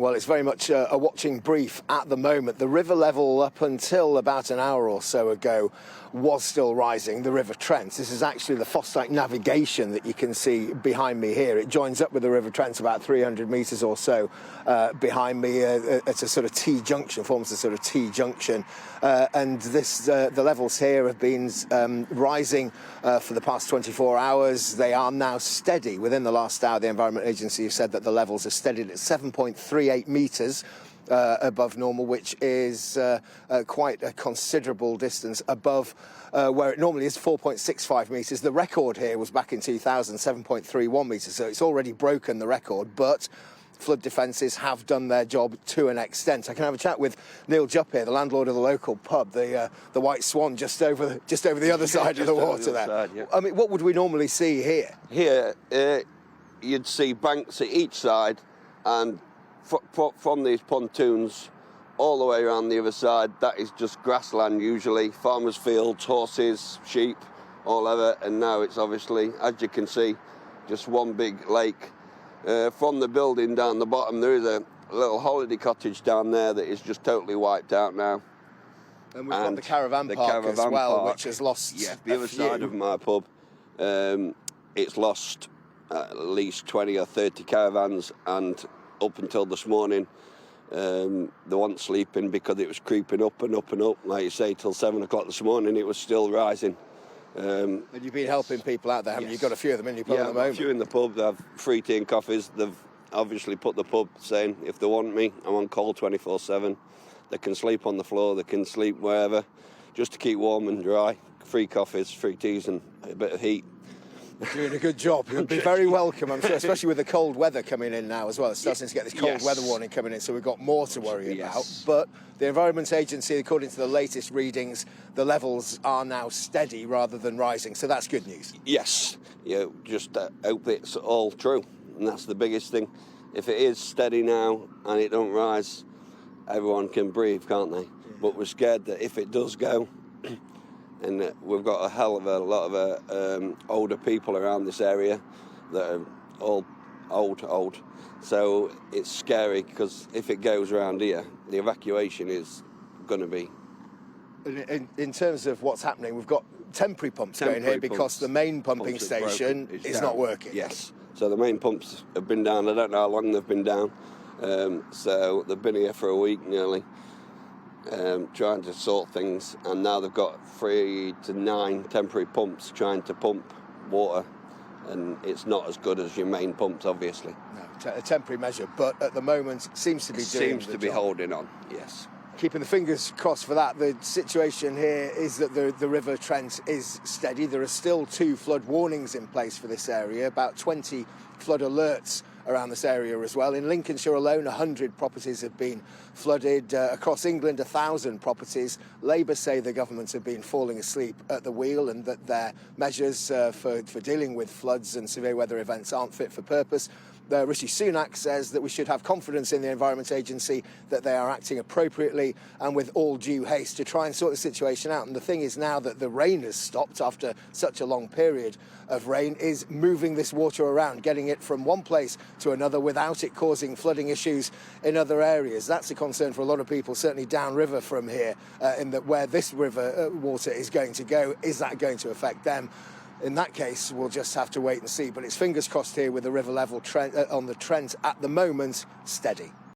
Well, it's very much a watching brief at the moment. The river level up until about an hour or so ago was still rising, the River Trent. This is actually the Fosdyke navigation that you can see behind me here. It joins up with the River Trent about 300 metres or so behind me at a sort of T-junction, forms a sort of T-junction. And the levels here have been rising for the past 24 hours. They are now steady. Within the last hour, the Environment Agency have said that the levels are steadied at 7.38 metres above normal, which is quite a considerable distance above where it normally is, 4.65 metres. The record here was back in 2000, 7.31 metres, so it's already broken the record, but flood defences have done their job to an extent. I can have a chat with Neil Jupp here, the landlord of the local pub, the White Swan, just over the other side of the water there. Side, yeah. I mean, what would we normally see here? Here, you'd see banks at each side, and from these pontoons all the way around the other side, that is just grassland usually, farmers' fields, horses, sheep, all over, and now it's obviously, as you can see, just one big lake. From the building down the bottom, there is a little holiday cottage down there that is just totally wiped out now. And we've got the caravan park as well, which has lost the other side of my pub. It's lost at least 20 or 30 caravans, and up until this morning, they weren't sleeping because it was creeping up and up and up. Like you say, till 7 o'clock this morning, it was still rising. And you've been helping people out there, haven't you? You've got a few of them in your pub at the moment. A few in the pub. They have free tea and coffees. They've obviously put the pub saying, if they want me, I'm on call 24/7. They can sleep on the floor, they can sleep wherever, just to keep warm and dry. Free coffees, free teas and a bit of heat. You're doing a good job. You'll be very welcome, I'm sure, especially with the cold weather coming in now as well. It's starting to get this cold weather warning coming in, so we've got more to worry about. But the Environment Agency, according to the latest readings, the levels are now steady rather than rising, so that's good news. Yes, just hope it's all true, and that's the biggest thing. If it is steady now and it don't rise, everyone can breathe, can't they? Yeah. But we're scared that if it does go, and we've got a hell of a lot of older people around this area that are all old. So it's scary, because if it goes around here, the evacuation is going to be... In terms of what's happening, we've got temporary pumps going here because the main pumping station is not working. Yes, so the main pumps have been down. I don't know how long they've been down. So they've been here for a week nearly. Trying to sort things, and now they've got 3 to 9 temporary pumps trying to pump water, and it's not as good as your main pumps, obviously. No, a temporary measure, but at the moment seems to be holding on. Yes. Keeping the fingers crossed for that. The situation here is that the River Trent is steady. There are still 2 flood warnings in place for this area, about 20 flood alerts around this area as well. In Lincolnshire alone, 100 properties have been flooded. Across England, 1,000 properties. Labour say the government have been falling asleep at the wheel, and that their measures for dealing with floods and severe weather events aren't fit for purpose. Rishi Sunak says that we should have confidence in the Environment Agency, that they are acting appropriately and with all due haste to try and sort the situation out. And the thing is, now that the rain has stopped after such a long period of rain, is moving this water around, getting it from one place to another without it causing flooding issues in other areas. That's a concern for a lot of people, certainly downriver from here, in that where this river water is going to go, is that going to affect them? In that case, we'll just have to wait and see. But it's fingers crossed here with the river level on the Trent at the moment steady.